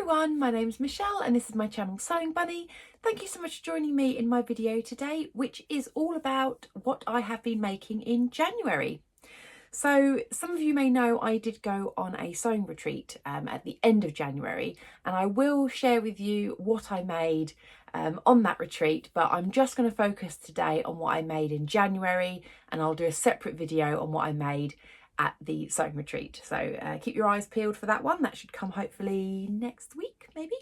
everyone, my name's Michelle and this is my channel Sewing Bunny. Thank you so much for joining me in my video today, which is all about what I have been making in January. So some of you may know I did go on a sewing retreat at the end of January, and I will share with you what I made on that retreat, but I'm just going to focus today on what I made in January, and I'll do a separate video on what I made at the sewing retreat. So keep your eyes peeled for that one. That should come hopefully next week, maybe.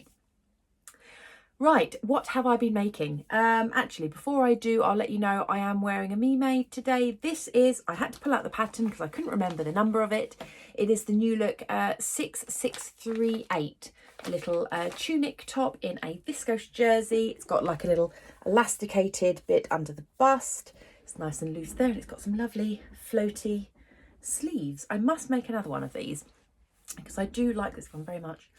Right, what have I been making? Actually, before I do, I'll let you know I am wearing a Me Made today. This is, I had to pull out the pattern because I couldn't remember the number of it. It is the New Look 6638, a little tunic top in a viscose jersey. It's got like a little elasticated bit under the bust. It's nice and loose there, and it's got some lovely floaty sleeves. I must make another one of these because I do like this one very much.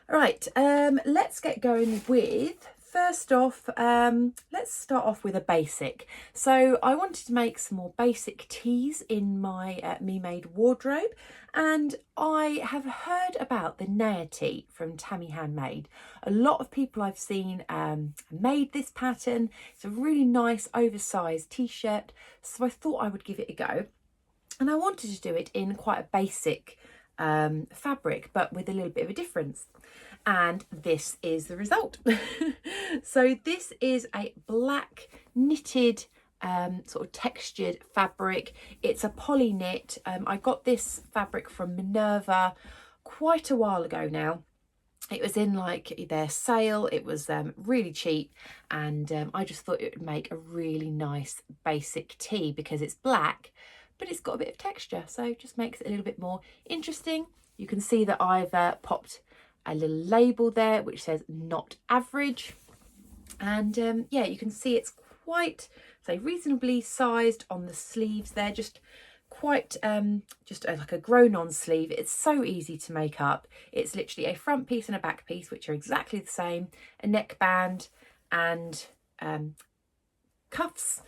Right, let's get going with, first off, let's start off with a basic. So I wanted to make some more basic tees in my Me Made wardrobe, and I have heard about the Naya tee from Tammy Handmade. A lot of people I've seen made this pattern. It's a really nice oversized t-shirt, so I thought I would give it a go. And I wanted to do it in quite a basic fabric, but with a little bit of a difference. And this is the result. So this is a black knitted sort of textured fabric. It's a poly knit. I got this fabric from Minerva quite a while ago now. It was in like their sale. It was really cheap, and I just thought it would make a really nice basic tee because it's black, but it's got a bit of texture, so it just makes it a little bit more interesting. You can see that I've popped a little label there which says not average, and yeah, you can see it's quite, say, reasonably sized on the sleeves there, just quite like a grown-on sleeve. It's so easy to make up. It's literally a front piece and a back piece, which are exactly the same, a neckband and cuffs,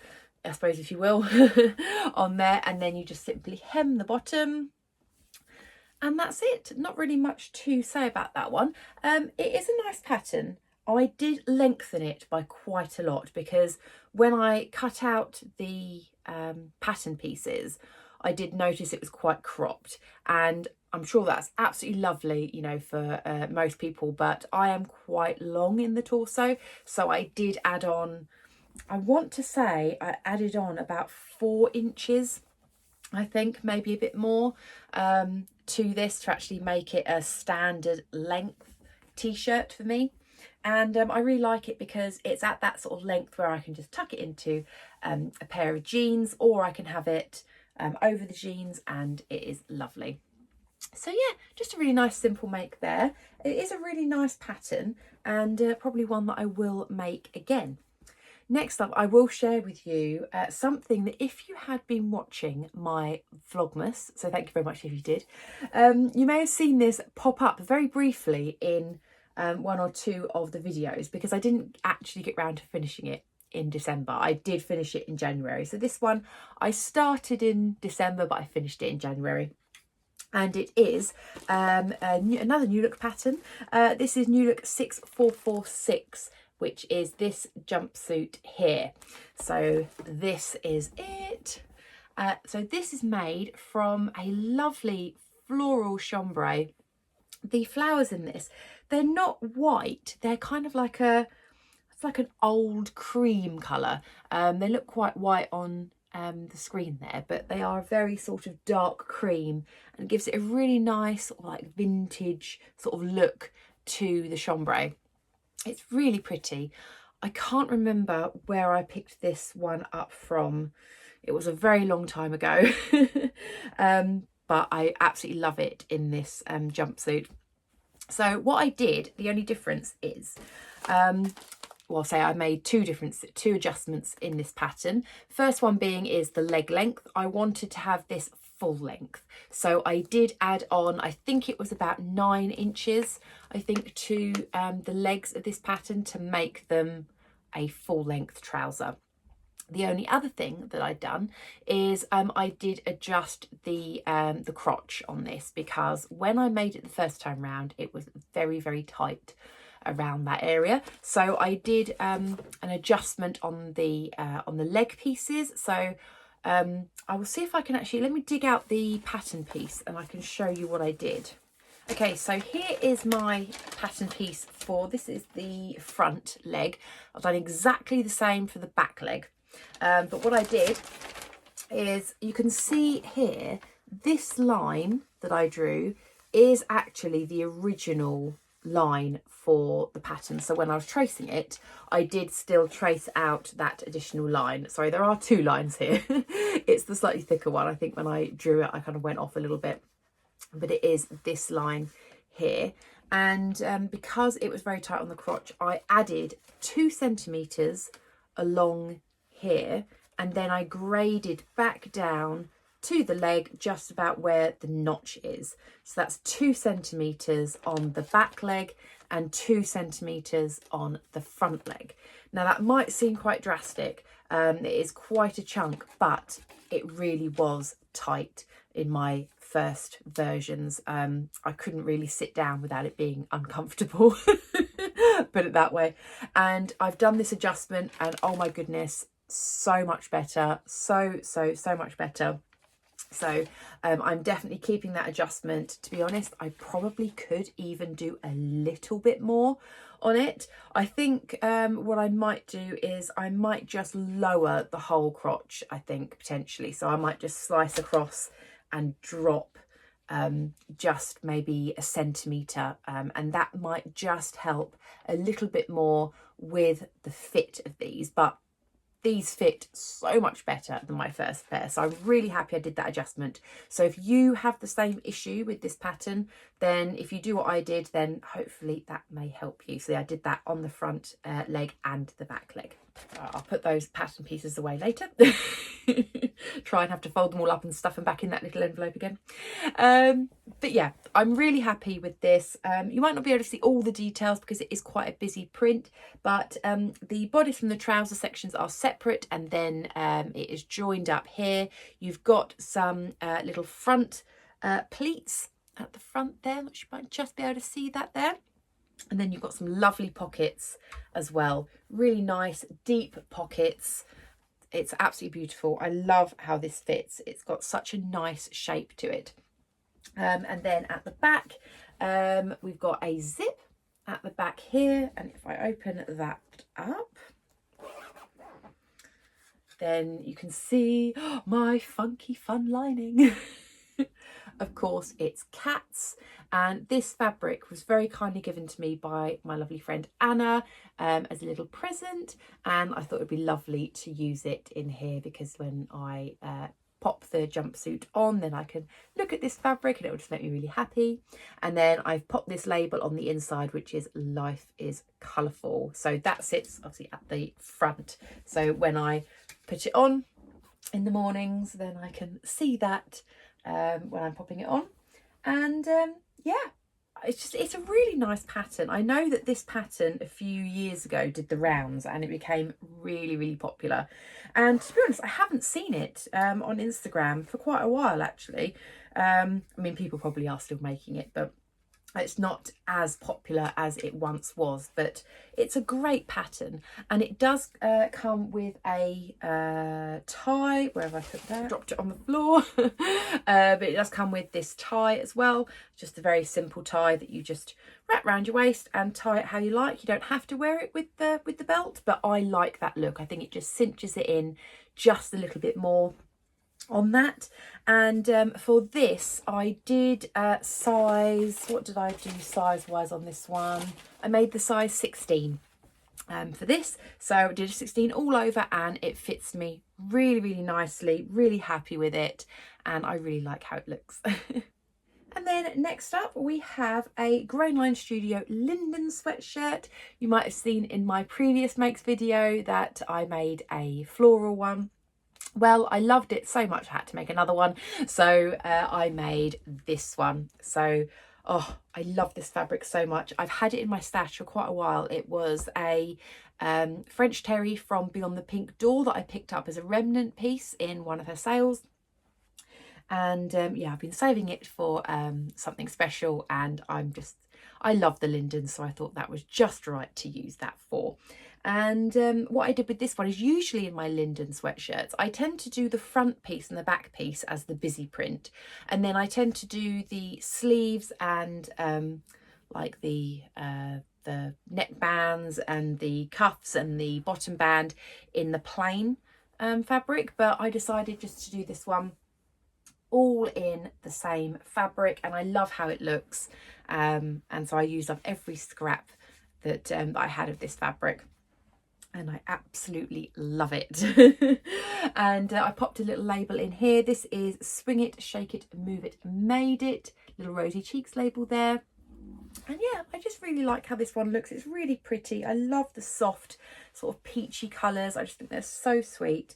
I suppose, if you will, on there, and then you just simply hem the bottom, and that's it. Not really much to say about that one. It is a nice pattern. I did lengthen it by quite a lot because when I cut out the pattern pieces, I did notice it was quite cropped, and I'm sure that's absolutely lovely, you know, for most people, but I am quite long in the torso, so I did add on, I want to say I added on about 4 inches, I think, maybe a bit more, to this to actually make it a standard length t-shirt for me. And I really like it because it's at that sort of length where I can just tuck it into a pair of jeans, or I can have it over the jeans, and it is lovely. So yeah, just a really nice simple make there. It is a really nice pattern, and probably one that I will make again. Next up, I will share with you something that, if you had been watching my Vlogmas, so thank you very much if you did, you may have seen this pop up very briefly in 1 or 2 of the videos, because I didn't actually get round to finishing it in December. I did finish it in January. So this one I started in December, but I finished it in January. And it is another New Look pattern. This is New Look 6446. Which is this jumpsuit here. So this is it. So this is made from a lovely floral chambray. The flowers in this, they're not white. They're kind of like it's like an old cream colour. They look quite white on the screen there, but they are a very sort of dark cream, and gives it a really nice like vintage sort of look to the chambray. It's really pretty. I can't remember where I picked this one up from. It was a very long time ago. But I absolutely love it in this jumpsuit. So what I did, the only difference is, well, I'll say I made two adjustments in this pattern. First one being is the leg length. I wanted to have this full length, so I did add on, I think it was about 9 inches, I think, to the legs of this pattern to make them a full length trouser. The only other thing that I'd done is I did adjust the crotch on this, because when I made it the first time round, it was very, very tight around that area. So I did an adjustment on the leg pieces. So I will see if I can actually, let me dig out the pattern piece and I can show you what I did. Okay, so here is my pattern piece for, this is the front leg. I've done exactly the same for the back leg. But what I did is, you can see here, this line that I drew is actually the original line for the pattern. So when I was tracing it, I did still trace out that additional line. Sorry, there are two lines here. It's the slightly thicker one. I think when I drew it, I kind of went off a little bit, but it is this line here. And because it was very tight on the crotch, I added 2 centimeters along here, and then I graded back down to the leg just about where the notch is. So that's 2 centimeters on the back leg and 2 centimeters on the front leg. Now that might seem quite drastic. It is quite a chunk, but it really was tight in my first versions. I couldn't really sit down without it being uncomfortable, put it that way. And I've done this adjustment and oh my goodness, so much better, so much better. So I'm definitely keeping that adjustment. To be honest, I probably could even do a little bit more on it. I think what I might do is I might just lower the whole crotch, I think, potentially. So I might just slice across and drop just maybe 1 centimetre, and that might just help a little bit more with the fit of these. But these fit so much better than my first pair, so I'm really happy I did that adjustment. So if you have the same issue with this pattern, then if you do what I did, then hopefully that may help you. So yeah, I did that on the front leg and the back leg. I'll put those pattern pieces away later. Try and have to fold them all up and stuff them back in that little envelope again. But yeah, I'm really happy with this. You might not be able to see all the details because it is quite a busy print, but the bodice and the trouser sections are separate, and then it is joined up here. You've got some little front pleats at the front there, which you might just be able to see that there. And then you've got some lovely pockets as well, really nice deep pockets. It's absolutely beautiful. I love how this fits. It's got such a nice shape to it. And then at the back, we've got a zip at the back here. And if I open that up, then you can see my funky fun lining. Of course, it's Cats, and this fabric was very kindly given to me by my lovely friend Anna as a little present, and I thought it would be lovely to use it in here, because when I pop the jumpsuit on, then I can look at this fabric and it will just make me really happy. And then I've popped this label on the inside, which is Life is Colourful. So that sits obviously at the front, so when I put it on in the mornings, then I can see that when I'm popping it on. And yeah, it's a really nice pattern. I know that this pattern a few years ago did the rounds and it became really popular, and to be honest, I haven't seen it on Instagram for quite a while actually. I mean, people probably are still making it, but it's not as popular as it once was. But it's a great pattern, and it does come with a tie. Where have I put that? Dropped it on the floor. But it does come with this tie as well. Just a very simple tie that you just wrap around your waist and tie it how you like. You don't have to wear it with the belt, but I like that look. I think it just cinches it in just a little bit more on that. And for this I did size, what did I do size wise on this one? I made the size 16 for this, so I did a 16 all over, and it fits me really nicely. Really happy with it, and I really like how it looks. And then next up we have a Grainline Studio Linden sweatshirt. You might have seen in my previous makes video that I made a floral one. Well, I loved it so much I had to make another one, so I made this one. So Oh, I love this fabric so much. I've had it in my stash for quite a while. It was a French terry from Beyond the Pink Door that I picked up as a remnant piece in one of her sales. And yeah, I've been saving it for something special, and I love the lindens, so I thought that was just right to use that for. And what I did with this one is, usually in my linden sweatshirts, I tend to do the front piece and the back piece as the busy print. And then I tend to do the sleeves and like the neck bands and the cuffs and the bottom band in the plain fabric. But I decided just to do this one all in the same fabric, and I love how it looks. And so I used up every scrap that I had of this fabric, and I absolutely love it. And I popped a little label in here. This is Swing It, Shake It, Move It, Made It. Little rosy cheeks label there. And yeah, I just really like how this one looks. It's really pretty. I love the soft sort of peachy colours. I just think they're so sweet.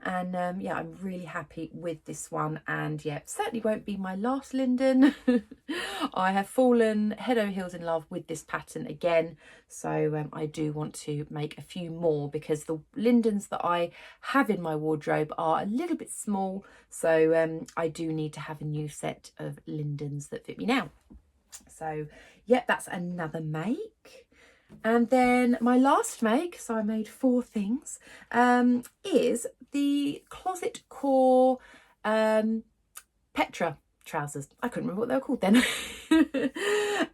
And yeah, I'm really happy with this one. And yeah, it certainly won't be my last linden. I have fallen head over heels in love with this pattern again. So I do want to make a few more, because the lindens that I have in my wardrobe are a little bit small. So I do need to have a new set of lindens that fit me now. So yeah, that's another make. And then my last make, so I made 4 things, is the Closet Core Petra trousers. I couldn't remember what they were called then.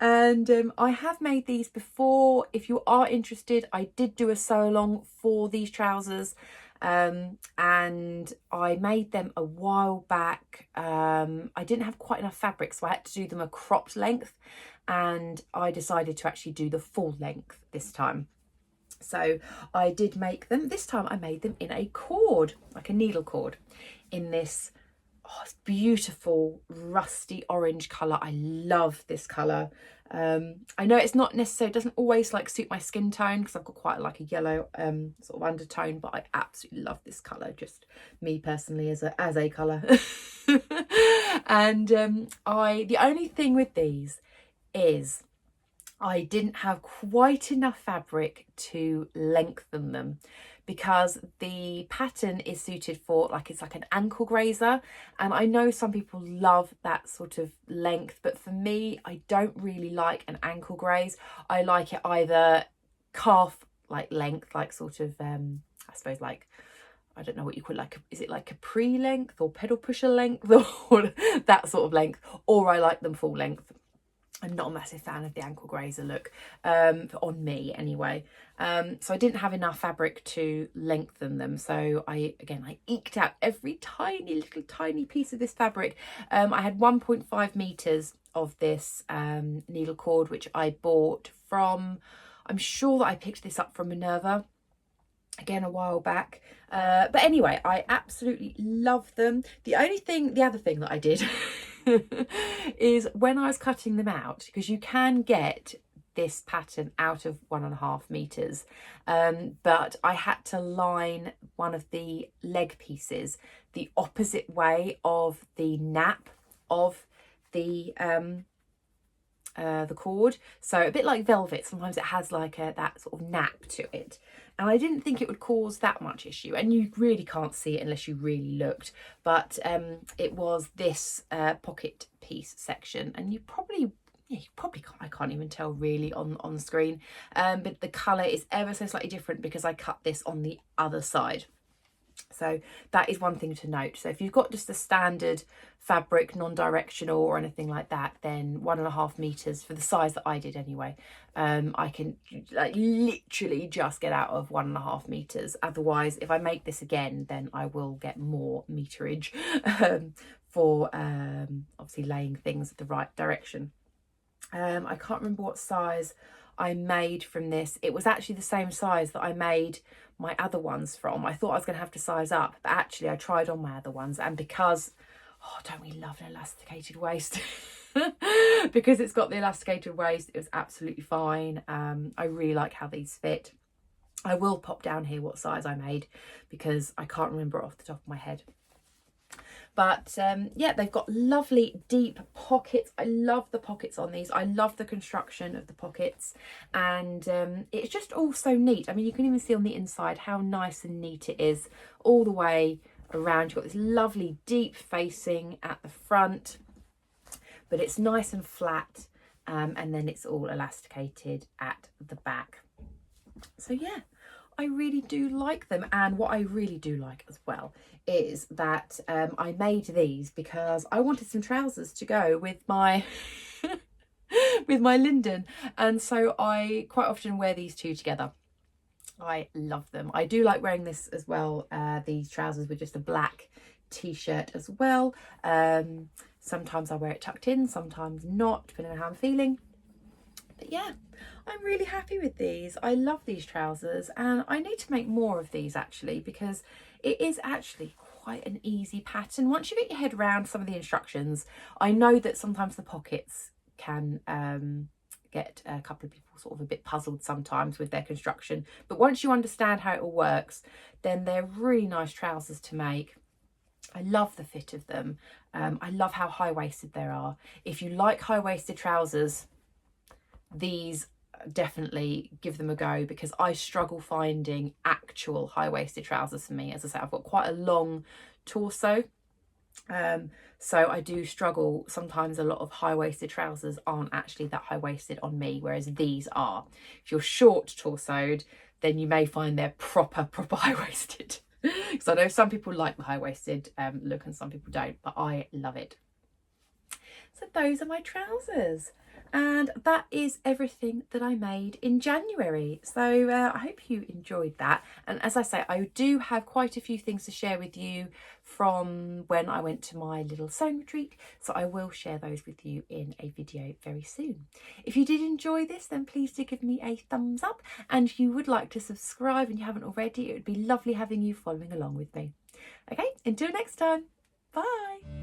And I have made these before. If you are interested, I did do a sew along for these trousers. And I made them a while back. I didn't have quite enough fabric, so I had to do them a cropped length, and I decided to actually do the full length this time. So I did make them. This time I made them in a cord, like a needle cord, in this it's beautiful rusty orange colour. I love this colour. I know it's not necessarily, doesn't always like suit my skin tone, because I've got quite like a yellow sort of undertone, but I absolutely love this colour, just me personally as a colour. And the only thing with these is I didn't have quite enough fabric to lengthen them, because the pattern is suited for it's like an ankle grazer, and I know some people love that sort of length, but for me, I don't really like an ankle graze. I like it either calf like length, like sort of I suppose like, I don't know what you call it, like, is it like capri length or pedal pusher length or that sort of length, or I like them full length. I'm not a massive fan of the ankle grazer look, on me anyway. So I didn't have enough fabric to lengthen them. So I eked out every tiny piece of this fabric. I had 1.5 meters of this needle cord, which I bought from, I'm sure that I picked this up from Minerva, again a while back. But anyway, I absolutely love them. The other thing that I did is when I was cutting them out, because you can get this pattern out of 1.5 meters, but I had to line one of the leg pieces the opposite way of the nap of the cord, so a bit like velvet, sometimes it has like that sort of nap to it, and I didn't think it would cause that much issue, and you really can't see it unless you really looked, but it was this pocket piece section, and you probably can't, I can't even tell really on the screen, but the colour is ever so slightly different because I cut this on the other side. So that is one thing to note. So if you've got just a standard fabric, non-directional or anything like that, then 1.5 meters for the size that I did anyway, I can like literally just get out of 1.5 meters. Otherwise, if I make this again, then I will get more meterage for obviously laying things the right direction. I can't remember what size I made from this. It was actually the same size that I made my other ones from. I thought I was going to have to size up, but actually I tried on my other ones, and because don't we love an elasticated waist? Because it's got the elasticated waist, it was absolutely fine. I really like how these fit. I will pop down here what size I made, because I can't remember off the top of my head. But yeah, they've got lovely deep pockets. I love the pockets on these. I love the construction of the pockets, and it's just all so neat. I mean, you can even see on the inside how nice and neat it is all the way around. You've got this lovely deep facing at the front, but it's nice and flat, and then it's all elasticated at the back. So yeah, I really do like them. And what I really do like as well is that I made these because I wanted some trousers to go with my with my Linden, and so I quite often wear these two together. I love them. I do like wearing this as well, these trousers with just a black t-shirt as well. Sometimes I wear it tucked in, sometimes not, depending on how I'm feeling. But yeah, I'm really happy with these. I love these trousers, and I need to make more of these actually, because it is actually quite an easy pattern. Once you get your head around some of the instructions, I know that sometimes the pockets can get a couple of people sort of a bit puzzled sometimes with their construction, but once you understand how it all works, then they're really nice trousers to make. I love the fit of them. I love how high-waisted they are. If you like high-waisted trousers, these definitely give them a go, because I struggle finding actual high-waisted trousers for me. As I say, I've got quite a long torso, so I do struggle. Sometimes a lot of high-waisted trousers aren't actually that high-waisted on me, whereas these are. If you're short-torsoed, then you may find they're proper high-waisted. Because I know some people like the high-waisted look and some people don't, but I love it. So those are my trousers, and that is everything that I made in January. So I hope you enjoyed that. And as I say, I do have quite a few things to share with you from when I went to my little sewing retreat, so I will share those with you in a video very soon. If you did enjoy this, then please do give me a thumbs up, and if you would like to subscribe and you haven't already, it would be lovely having you following along with me. Okay, until next time, bye.